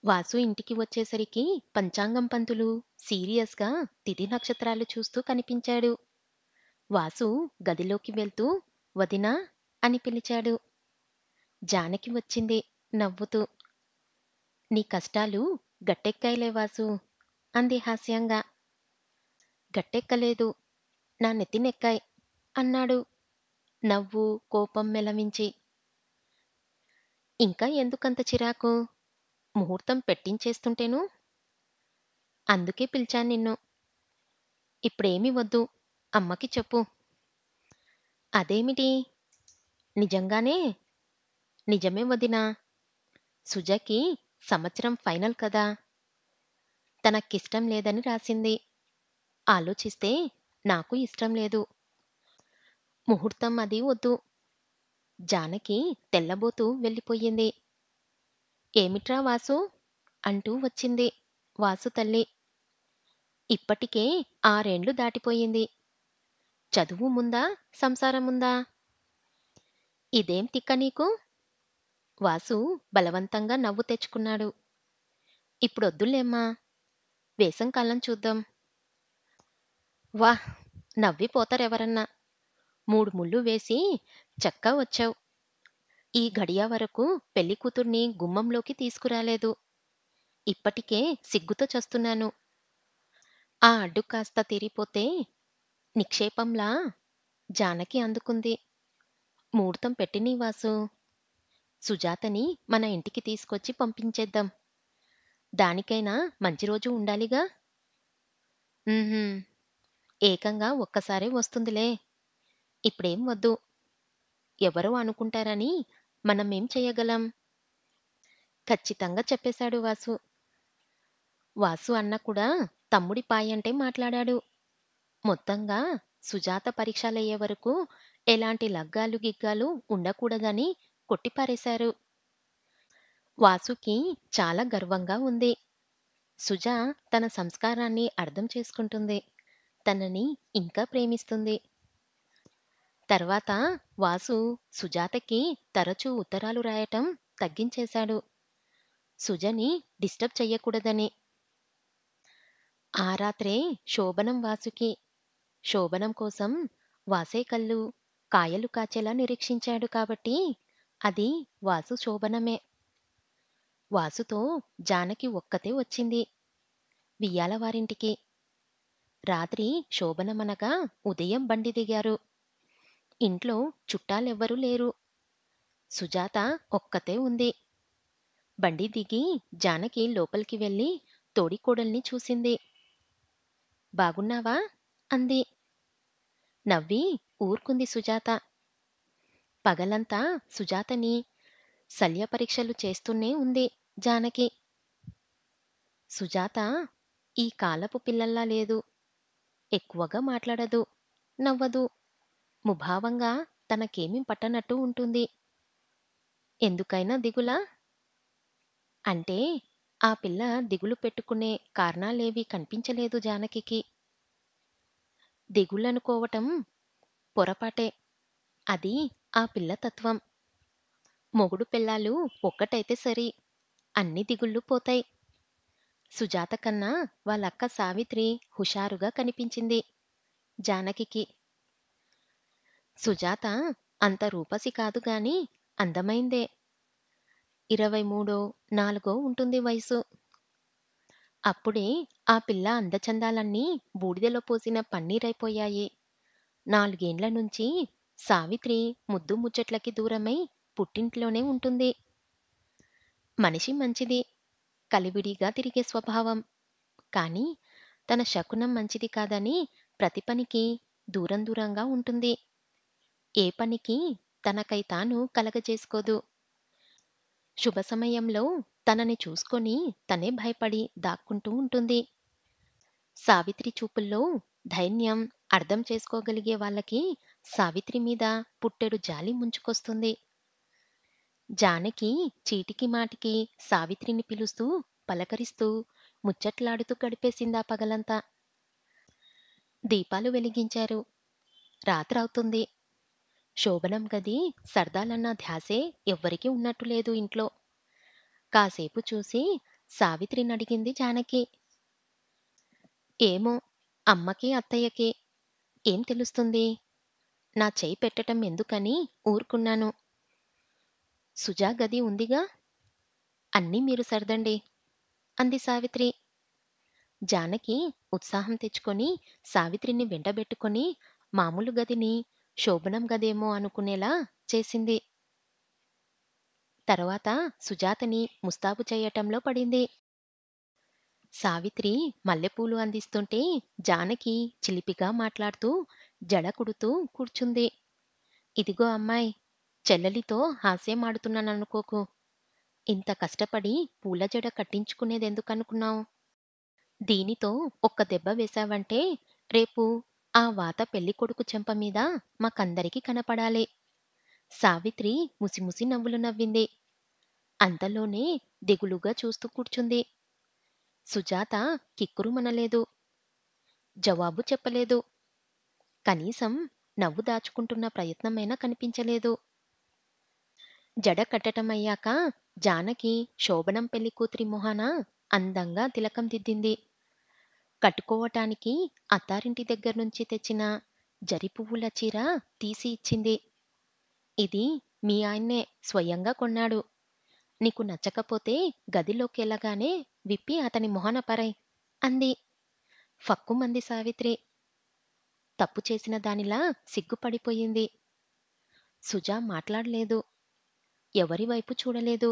వాసు ఇంటికి వచ్చేసరికి పంచాంగం పంతులు సీరియస్‌గా తిథి నక్షత్రాలు చూస్తూ కనిపించాడు. వాసు గదిలోకి వెళ్తూ వదినా అని పిలిచాడు. జానకి వచ్చింది నవ్వుతూ. నీ కష్టాలు గట్టెక్కాయిలే వాసు అంది హాస్యంగా. గట్టెక్కలేదు, నా నెత్తినెక్కాయ్ అన్నాడు నవ్వు, కోపం మెలవించి. ఇంకా ఎందుకంత చిరాకు? ముహూర్తం పెట్టించేస్తుంటేను. అందుకే పిలిచాను నిన్ను. ఇప్పుడేమీ వద్దు, అమ్మకి చెప్పు. అదేమిటి? నిజంగానే? నిజమే వదినా. సుజాకి సంవత్సరం ఫైనల్ కదా. తనకిష్టం లేదని రాసింది. ఆలోచిస్తే నాకు ఇష్టం లేదు. ముహూర్తం అది వద్దు. జానకి తెల్లబోతూ వెళ్ళిపోయింది. ఏమిట్రా వాసు అంటూ వచ్చింది వాసు తల్లి. ఇప్పటికే 6 ఏండ్లు దాటిపోయింది. చదువు ముందా, సంసారముందా? ఇదేం తిక్క నీకు? వాసు బలవంతంగా నవ్వు తెచ్చుకున్నాడు. ఇప్పుడొద్దులేమ్మా, వేసంకాలం చూద్దాం. వాహ్, నవ్విపోతారెవరన్నా. 3 ముళ్ళు వేసి చక్కా వచ్చావు. ఈ ఘడియ వరకు పెళ్లికూతుర్ని గుమ్మంలోకి తీసుకురాలేదు. ఇప్పటికే సిగ్గుతో చస్తున్నాను. ఆ అడ్డు కాస్త తీరిపోతే నిక్షేపంలా. జానకి అందుకుంది. ముహూర్తం పెట్టినీ వాసు. సుజాతని మన ఇంటికి తీసుకొచ్చి పంపించేద్దాం. దానికైనా మంచి రోజు ఉండాలిగా. ఉహుం, ఏకంగా ఒక్కసారే వస్తుందిలే. ఇప్పుడేం వద్దు. ఎవరో అనుకుంటారని మనమేం చెయ్యగలం? ఖచ్చితంగా చెప్పేశాడు వాసు. వాసు అన్న కూడా తమ్ముడి పాయంటే మాట్లాడాడు. మొత్తంగా సుజాత పరీక్షలయ్యే వరకు ఎలాంటి లగ్గాలు గిగ్గాలు ఉండకూడదని కొట్టిపారేశారు. వాసుకి చాలా గర్వంగా ఉంది. సుజా తన సంస్కారాన్ని అర్థం చేసుకుంటుంది. తనని ఇంకా ప్రేమిస్తుంది. తర్వాత వాసు సుజాతకి తరచూ ఉత్తరాలు రాయటం తగ్గించేశాడు. సుజని డిస్టర్బ్ చెయ్యకూడదని. ఆ రాత్రే శోభనం వాసుకి. శోభనం కోసం వాసే కళ్ళు కాయలు కాచేలా నిరీక్షించాడు కాబట్టి అది వాసు శోభనమే. వాసుతో జానకి ఒక్కతే వచ్చింది వియ్యాల వారింటికి. రాత్రి శోభనమనగా ఉదయం బండి దిగారు. ఇంట్లో చుట్టాలెవ్వరూ లేరు. సుజాత ఒక్కతే ఉంది. బండి దిగి జానకి లోపలికి వెళ్ళి తోడికోడల్ని చూసింది. బాగున్నావా అంది. నవ్వి ఊర్కుంది సుజాత. పగలంతా సుజాతని శల్యపరీక్షలు చేస్తూనే ఉంది జానకి. సుజాత ఈ కాలపు పిల్లల్లా లేదు. ఎక్కువగా మాట్లాడదు, నవ్వదు. ముభావంగా తనకేమీ పట్టనట్టు ఉంటుంది. ఎందుకైనా దిగులా? అంటే ఆ పిల్ల దిగులు పెట్టుకునే కారణాలేవీ కనిపించలేదు జానకికి. దిగులనుకోవటం పొరపాటే. అది ఆ పిల్ల తత్వం. మొగుడు పెళ్ళాలు ఒక్కటైతే సరి, అన్ని దిగుళ్ళు పోతాయి. సుజాత కన్నా వాళ్ళక్క సావిత్రి హుషారుగా కనిపించింది జానకికి. సుజాత అంత రూపసి కాదు గాని అందమైందే. 23 4 ఉంటుంది వయసు. అప్పుడే ఆ పిల్ల అందచందాలన్నీ బూడిదలో పోసిన పన్నీరైపోయాయి. 4 ఏండ్ల నుంచి సావిత్రి ముద్దు ముచ్చట్లకి దూరమై పుట్టింట్లోనే ఉంటుంది. మనిషి మంచిది, కలివిడిగా తిరిగే స్వభావం. కాని తన శకునం మంచిది కాదని ప్రతి పనికి దూరం దూరంగా ఉంటుంది. ఏ పనికి తనకై తాను కలగజేసుకోదు. శుభ సమయంలో తనని చూసుకొని తనే భయపడి దాక్కుంటూ ఉంటుంది. సావిత్రి చూపుల్లో ధైర్యం, అర్థం చేసుకోగలిగే వాళ్ళకి సావిత్రి మీద పుట్టెడు జాలి ముంచుకొస్తుంది. జానకి చీటికి మాటికి సావిత్రిని పిలుస్తూ, పలకరిస్తూ, ముచ్చట్లాడుతూ గడిపేసిందా పగలంతా. దీపాలు వెలిగించారు. రాత్రవుతుంది. శోభనం గది సర్దాలన్న ధ్యాసే ఎవ్వరికీ ఉన్నట్టు లేదు ఇంట్లో. కాసేపు చూసి సావిత్రినడిగింది జానకి. ఏమో, అమ్మకి, అత్తయ్యకి ఏం తెలుస్తుంది? నా చెయ్యి పెట్టటం ఎందుకని ఊరుకున్నాను. సుజా గది ఉందిగా, అన్నీ మీరు సర్దండి అంది సావిత్రి. జానకి ఉత్సాహం తెచ్చుకొని సావిత్రిని వెంటబెట్టుకొని మామూలు గదిని శోభనం గదేమో అనుకునేలా చేసింది. తర్వాత సుజాతని ముస్తాబు చెయ్యటంలో పడింది. సావిత్రి మల్లెపూలు అందిస్తుంటే జానకి చిలిపిగా మాట్లాడుతూ జడ కుడుతూ కూర్చుంది. ఇదిగో అమ్మాయ్, చెల్లెలితో హాస్యమాడుతున్నాననుకోకు. ఇంత కష్టపడి పూల జడ కట్టించుకునేదెందుకనుకున్నావ్? దీనితో ఒక్క దెబ్బ వేశావంటే రేపు ఆ వాత పెళ్ళికొడుకు చెంప మీద మాకందరికీ కనపడాలి. సావిత్రి ముసిముసి నవ్వులు నవ్వింది. అంతలోనే దిగులుగా చూస్తూ కూర్చుంది. సుజాత కిక్కురుమనలేదు. జవాబు చెప్పలేదు. కనీసం నవ్వు దాచుకుంటున్న ప్రయత్నమైనా కనిపించలేదు. జడ కట్టటమయ్యాక జానకి శోభనం పెళ్ళికూతురి మొహాన అందంగా తిలకం దిద్దింది. కట్టుకోవటానికి అత్తారింటి దగ్గర్నుంచి తెచ్చిన జరి పువ్వుల చీర తీసి ఇచ్చింది. ఇది మీ ఆయన్నే స్వయంగా కొన్నాడు. నీకు నచ్చకపోతే గదిలోకెళ్ళగానే విప్పి అతని మొహాన పరై అంది. ఫక్కుమంది సావిత్రి. తప్పు చేసిన దానిలా సిగ్గుపడిపోయింది. సుజా మాట్లాడలేదు. ఎవరివైపు చూడలేదు.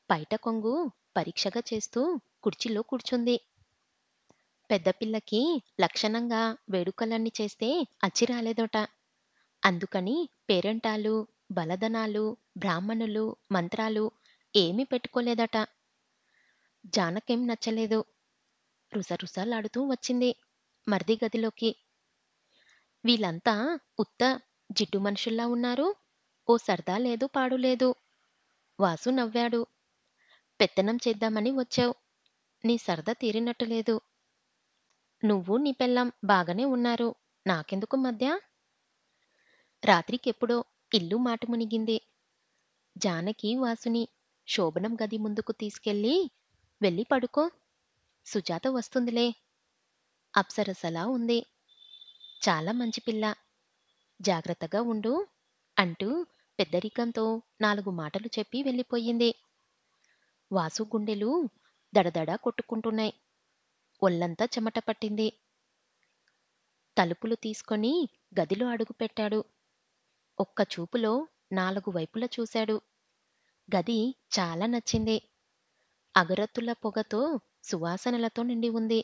పైట కొంగు పరీక్షగా చేస్తూ కుర్చీలో కూర్చుంది. పెద్దపిల్లకి లక్షణంగా వేడుకలన్నీ చేస్తే అచ్చిరాలేదట. అందుకని పేరంటాలు, బలదనాలు, బ్రాహ్మణులు, మంత్రాలు ఏమీ పెట్టుకోలేదట. జానకేం నచ్చలేదు. రుసరుసలాడుతూ వచ్చింది మర్ది గదిలోకి. వీళ్ళంతా ఉత్త జిడ్డు మనుషుల్లా ఉన్నారు. ఓ సరదా లేదు, పాడు లేదు. వాసు నవ్వాడు. పెత్తనం చేద్దామని వచ్చావు. నీ సరదా తీరినట్టు లేదు. నువ్వు నీ పెళ్ళాం బాగానే ఉన్నారు. నాకెందుకు మధ్య? రాత్రికెప్పుడో ఇల్లు మాటు మునిగింది. జానకి వాసుని శోభనం గది ముందుకు తీసుకెళ్ళి వెళ్ళి పడుకో. సుజాత వస్తుందిలే. అప్సరసలా ఉంది. చాలా మంచి పిల్ల. జాగ్రత్తగా ఉండు అంటూ పెద్దరికంతో 4 మాటలు చెప్పి వెళ్ళిపోయింది. వాసు గుండెలు దడదడా కొట్టుకుంటున్నాయి. ఒళ్ళంతా చెమట పట్టింది. తలుపులు తీసుకొని గదిలో అడుగుపెట్టాడు. ఒక్క చూపులో 4 వైపులా చూశాడు. గది చాలా నచ్చింది. అగరత్తుల పొగతో సువాసనలతో నిండి ఉంది.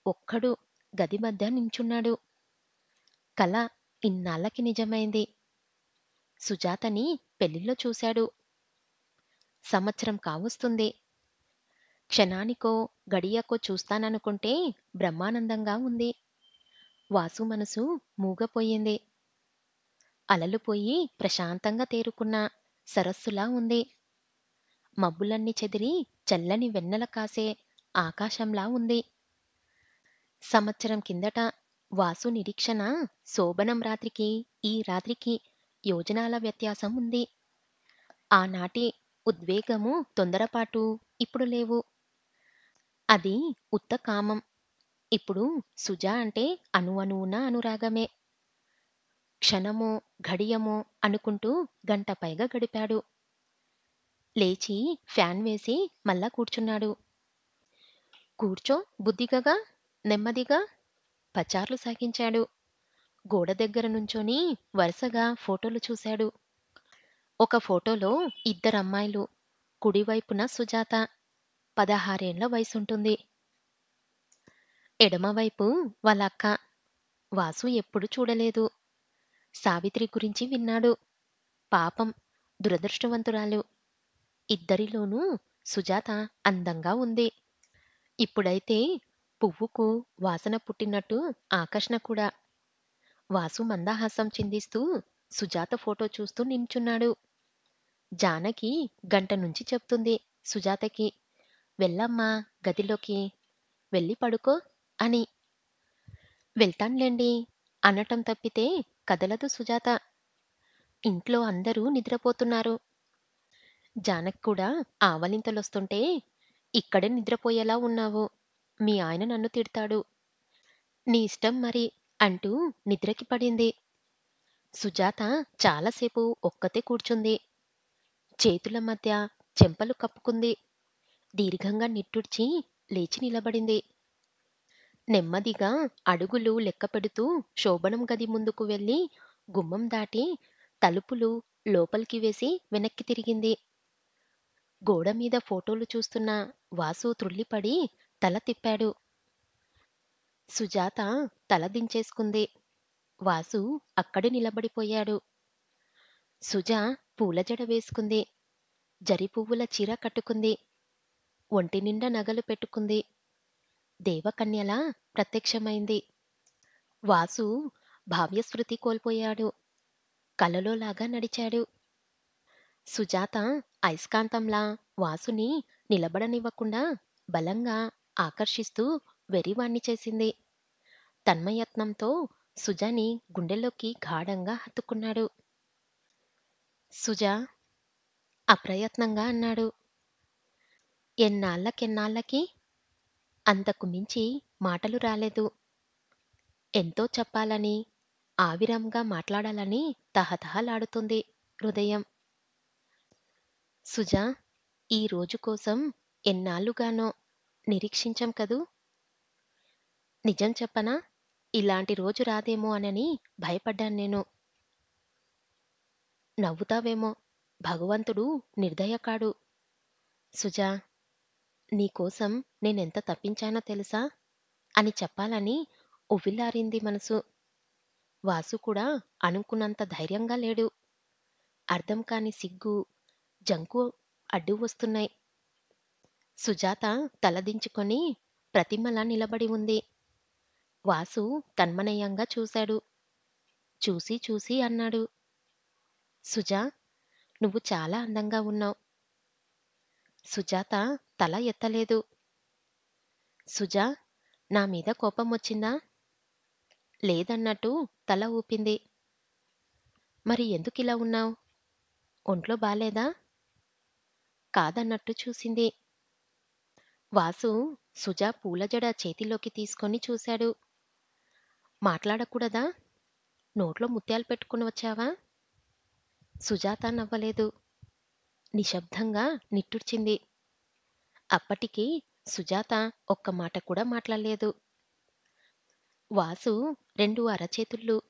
ఒక్కడు గది మధ్య నించున్నాడు. కల ఇన్నాళ్ళకి నిజమైంది. సుజాతని పెళ్ళిలో చూశాడు. సంవత్సరం కావస్తుంది. క్షణానికో గడియకో చూస్తాననుకుంటే బ్రహ్మానందంగా ఉంది. వాసు మనసు మూగపోయింది. అలలు పోయి ప్రశాంతంగా తేరుకున్న సరస్సులా ఉంది. మబ్బులన్నీ చెదిరి చల్లని వెన్నెల కాసే ఆకాశంలా ఉంది. సంవత్సరం కిందట వాసు నిరీక్షణ శోభనం రాత్రికి ఈ రాత్రికి యోజనాల వ్యత్యాసం ఉంది. ఆనాటి ఉద్వేగము, తొందరపాటు ఇప్పుడు లేవు. అది ఉత్త కామం. ఇప్పుడు సుజా అంటే అణువణువున అనురాగమే. క్షణమో ఘడియమో అనుకుంటూ గంట పైగా గడిపాడు. లేచి ఫ్యాన్ వేసి మళ్ళా కూర్చున్నాడు. కూర్చో బుద్ధిగగా, నెమ్మదిగా పచార్లు సాగించాడు. గోడ దగ్గర నుంచొని వరుసగా ఫోటోలు చూశాడు. ఒక ఫోటోలో 2 అమ్మాయిలు. కుడివైపున సుజాత. 16 ఏళ్ల వయసుంటుంది. ఎడమవైపు వాళ్ళ అక్క. వాసు ఎప్పుడు చూడలేదు. సావిత్రి గురించి విన్నాడు. పాపం, దురదృష్టవంతురాలు. ఇద్దరిలోనూ సుజాత అందంగా ఉంది. ఇప్పుడైతే పువ్వుకు వాసన పుట్టినట్టు ఆకర్షణ కూడా. వాసు మందహాసం చిందిస్తూ సుజాత ఫోటో చూస్తూ నించున్నాడు. జానకి గంట నుంచి చెప్తుంది సుజాతకి, వెళ్ళమ్మా గదిలోకి, వెళ్ళి పడుకో అని. వెళ్తాన్లేండి అనటం తప్పితే కదలదు సుజాత. ఇంట్లో అందరూ నిద్రపోతున్నారు. జానకి కూడా ఆవలింతలొస్తుంటే, "ఇక్కడే నిద్రపోయేలా ఉన్నావు. మీ ఆయన నన్ను తిడతాడు. నీ ఇష్టం మరి" అంటూ నిద్రకి పడింది. సుజాత చాలాసేపు ఒక్కతే కూర్చుంది. చేతుల మధ్య చెంపలు కప్పుకుంది. దీర్ఘంగా నిట్టూర్చి లేచి నిలబడింది. నెమ్మదిగా అడుగులు లెక్కపెడుతూ శోభనం గది ముందుకు వెళ్ళి గుమ్మం దాటి తలుపులు లోపలికి వేసి వెనక్కి తిరిగింది. గోడమీద ఫోటోలు చూస్తున్న వాసు త్రుళ్ళిపడి తల తిప్పాడు. సుజాత తల దించేసుకుంది. వాసు అక్కడే నిలబడిపోయాడు. సుజ పూలజడ వేసుకుంది. జరి పువ్వుల చీర కట్టుకుంది. ఒంటినిండా నగలు పెట్టుకుంది. దేవకన్యలా ప్రత్యక్షమైంది. వాసు భావ్యస్మృతి కోల్పోయాడు. కలలోలాగా నడిచాడు. సుజాత అయస్కాంతంలా వాసుని నిలబడనివ్వకుండా బలంగా ఆకర్షిస్తూ వెర్రివాణ్ణి చేసింది. తన్మయత్నంతో సుజని గుండెల్లోకి గాఢంగా హత్తుకున్నాడు. సుజా అప్రయత్నంగా అన్నాడు. ఎన్నాళ్ళకెన్నాళ్ళకి? అంతకు మించి మాటలు రాలేదు. ఎంతో చెప్పాలని, ఆవిరంగా మాట్లాడాలని తహతహలాడుతుంది హృదయం. సుజా, ఈ రోజు కోసం ఎన్నాళ్ళుగానో నిరీక్షించాం కదూ! నిజం చెప్పనా? ఇలాంటి రోజు రాదేమో అనని భయపడ్డాను నేను. నవ్వుతావేమో, భగవంతుడు నిర్దయకాడు. సుజా, నీకోసం నేనెంత తప్పించానో తెలుసా? అని చెప్పాలని ఉవ్విళ్ళారింది మనసు. వాసు కూడా అనుకున్నంత ధైర్యంగా లేడు. అర్థం కాని సిగ్గు, జంకు అడ్డు వస్తున్నాయి. సుజాత తలదించుకొని ప్రతిమలా నిలబడి ఉంది. వాసు తన్మనయంగా చూశాడు. చూసి చూసి అన్నాడు. సుజా, నువ్వు చాలా అందంగా ఉన్నావు. సుజాత తల ఎత్తలేదు. సుజా, నా మీద కోపం వచ్చిందా? లేదన్నట్టు తల ఊపింది. మరి ఎందుకిలా ఉన్నావు? ఒంట్లో బాలేదా? కాదన్నట్టు చూసింది. వాసు సుజా పూలజడ చేతిలోకి తీసుకొని చూశాడు. మాట్లాడకూడదా? నోట్లో ముత్యాలు పెట్టుకుని వచ్చావా? సుజాత నవ్వలేదు. నిశ్శబ్దంగా నిట్టూర్చింది. అప్పటికి సుజాత ఒక్క మాట కూడా మాట్లాడలేదు. వాసు రెండు అరచేతుళ్ళు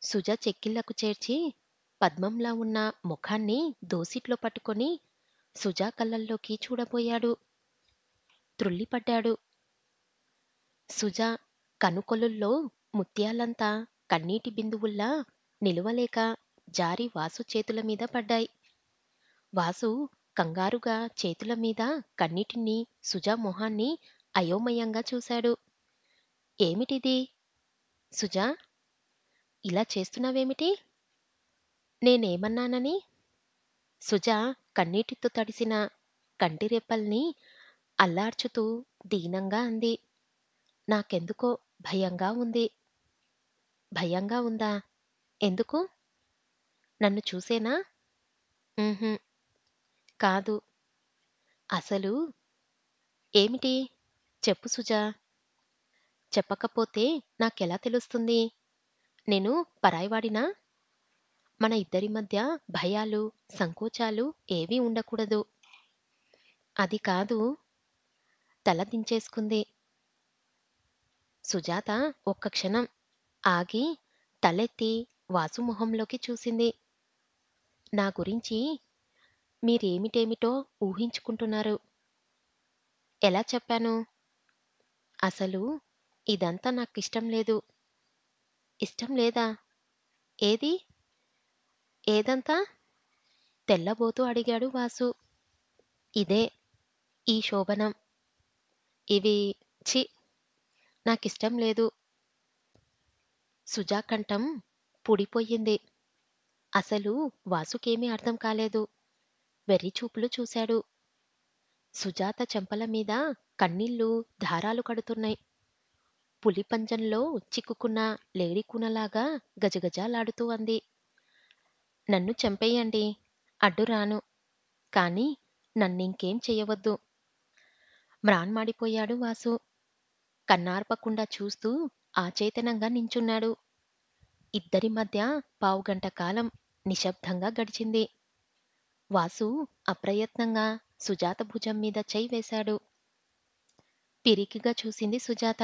సుజ చెక్కిళ్లకు చేర్చి పద్మంలా ఉన్న ముఖాన్ని దోసిట్లో పట్టుకొని సుజా కళ్ళల్లోకి చూడబోయాడు. త్రుళ్ళిపడ్డాడు. సుజ కనుకొలుల్లో ముత్యాలంతా కన్నీటి బిందువుల్లా నిలువలేక జారి వాసు చేతుల మీద పడ్డాయి. వాసు కంగారుగా చేతుల మీద కన్నీటిని సుజా మొహాన్ని అయోమయంగా చూశాడు. ఏమిటిది? సుజా, ఇలా చేస్తున్నావేమిటి? నేనేమన్నానని? సుజా కన్నీటితో తడిసిన కంటిరెప్పల్ని అల్లార్చుతూ దీనంగా అంది. నాకెందుకో భయంగా ఉంది. భయంగా ఉందా? ఎందుకు? నన్ను చూసేనా? ఉహుం, కాదు. అసలు ఏమిటి? చెప్పు సుజా. చెప్పకపోతే నాకెలా తెలుస్తుంది? నేను పరాయివాడినా? మన ఇద్దరి మధ్య భయాలు, సంకోచాలు ఏవీ ఉండకూడదు. అది కాదు. తల దించేసుకుంది. సుజాత ఒక్క క్షణం ఆగి తలెత్తి వాసు మొహంలోకి చూసింది. నా గురించి మీరేమిటేమిటో ఊహించుకుంటున్నారు. ఎలా చెప్పాను? అసలు ఇదంతా నాకిష్టం లేదు. ఇష్టం లేదా? ఏది? ఏదంతా? తెల్లబోతూ అడిగాడు వాసు. ఇదే, ఈ శోభనం. ఇవి ఛీ, నాకిష్టం లేదు. సుజా కంఠం పూడిపోయింది. అసలు వాసుకేమీ అర్థం కాలేదు. వెర్రిచూపులు చూశాడు. సుజాత చెంపల మీద కన్నీళ్లు ధారాలు కడుతున్నాయి. పులిపంజంలో చిక్కుకున్న లేడికూనలాగా గజగజలాడుతూ అంది. నన్ను చంపేయండి, అడ్డురాను. కానీ నన్నింకేం చెయ్యవద్దు. మ్రాన్మాడిపోయాడు వాసు. కన్నార్పకుండా చూస్తూ ఆచేతనంగా నించున్నాడు. ఇద్దరి మధ్య పావుగంట కాలం నిశ్శబ్దంగా గడిచింది. వాసు అప్రయత్నంగా సుజాత భుజం మీద చెయ్యి వేశాడు. పిరికిగా చూసింది సుజాత.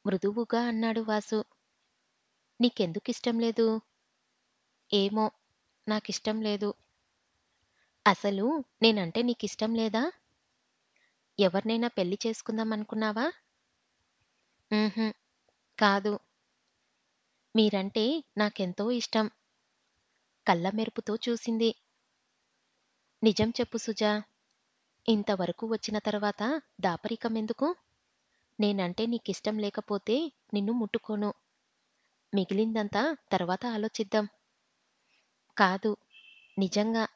మృదువుగా అన్నాడు వాసు. నీకెందుకిష్టం లేదు? ఏమో, నాకిష్టం లేదు. అసలు నేనంటే నీకిష్టం లేదా? ఎవరినైనా పెళ్లి చేసుకుందామనుకున్నావా? ఉహుం, కాదు. మీరంటే నాకెంతో ఇష్టం. కళ్ళ మెరుపుతో చూసింది. నిజం చెప్పు సుజా. ఇంతవరకు వచ్చిన తర్వాత దాపరికమెందుకు? నేనంటే నీకిష్టం లేకపోతే నిన్ను ముట్టుకోను. మిగిలిందంతా తర్వాత ఆలోచిద్దాం. కాదు, నిజంగా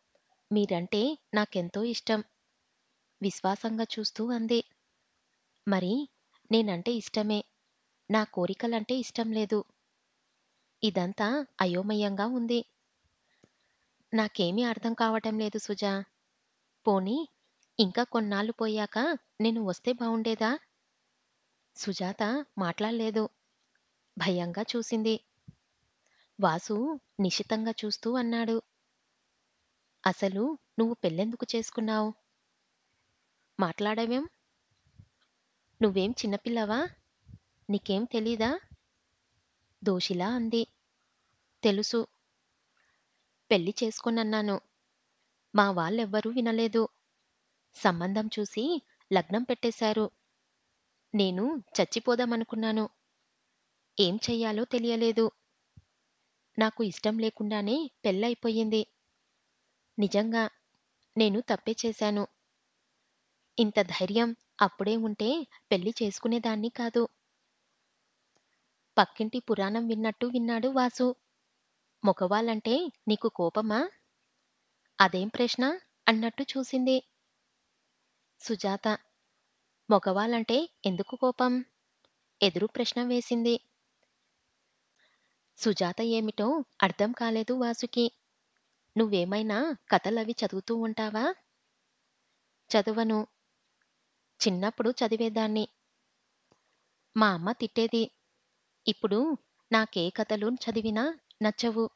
మీరంటే నాకెంతో ఇష్టం. విశ్వాసంగా చూస్తూ అంది. మరి నేనంటే ఇష్టమే. నా కోరికలంటే ఇష్టం లేదు. ఇదంతా అయోమయంగా ఉంది. నాకేమీ అర్థం కావటం లేదు సుజా. పోనీ ఇంకా కొన్నాళ్ళు పోయాక నేను వస్తే బావుండేదా? సుజాత మాట్లాడలేదు. భయంగా చూసింది. వాసు నిశితంగా చూస్తూ అన్నాడు. అసలు నువ్వు పెళ్ళెందుకు చేసుకున్నావు? మాట్లాడవేం? నువ్వేం చిన్నపిల్లవా? నీకేం తెలీదా? దోషిలా అంది. తెలుసు. పెళ్లి చేసుకోనన్నాను. మా వాళ్ళెవ్వరూ వినలేదు. సంబంధం చూసి లగ్నం పెట్టేశారు. నేను చచ్చిపోదామనుకున్నాను. ఏం చెయ్యాలో తెలియలేదు. నాకు ఇష్టం లేకుండానే పెళ్ళయిపోయింది. నిజంగా నేను తప్పే చేశాను. ఇంత ధైర్యం అప్పుడే ఉంటే పెళ్లి చేసుకునేదాన్ని కాదు. పక్కింటి పురాణం విన్నట్టు విన్నాడు వాసు. మగవాళ్ళంటే నీకు కోపమా? అదేం ప్రశ్న అన్నట్టు చూసింది. సుజాత. మగవాళ్ళంటే ఎందుకు కోపం? ఎదురు ప్రశ్న వేసింది. సుజాత ఏమిటో అర్థం కాలేదు వాసుకి. నువ్వేమైనా కథలవి చదువుతూ ఉంటావా? చదవను. చిన్నప్పుడు చదివేదాన్ని. మా అమ్మ తిట్టేది. ఇప్పుడు నాకే కథలు చదివినా నచ్చవు.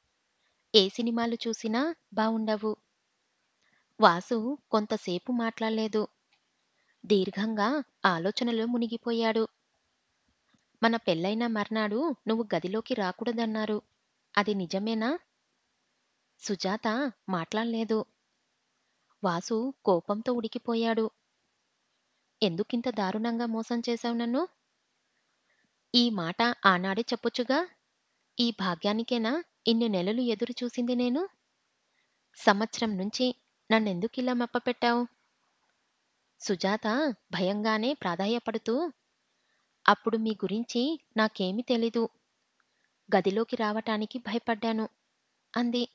ఏ సినిమాలు చూసినా బావుండవు. వాసు కొంతసేపు మాట్లాడలేదు. దీర్ఘంగా ఆలోచనలో మునిగిపోయాడు. మన పెళ్ళైన మర్నాడు నువ్వు గదిలోకి రాకూడదన్నారు. అది నిజమేనా? సుజాత మాట్లాడలేదు. వాసు కోపంతో ఉడికిపోయాడు. ఎందుకింత దారుణంగా మోసం చేశావు నన్ను? ఈ మాట ఆనాడే చెప్పొచ్చుగా? ఈ భాగ్యానికేనా ఇన్ని నెలలు ఎదురు చూసింది నేను? సంవత్సరం నుంచి నన్నెందుకిలా మప్పపెట్టావు? సుజాత భయంగానే ప్రాధేయపడుతూ, అప్పుడు మీ గురించి నాకేమీ తెలీదు. గదిలోకి రావటానికి భయపడ్డాను అంది.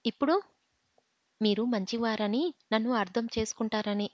ఇప్పుడు? మీరు మంచివారని నన్ను అర్థం చేసుకుంటారని.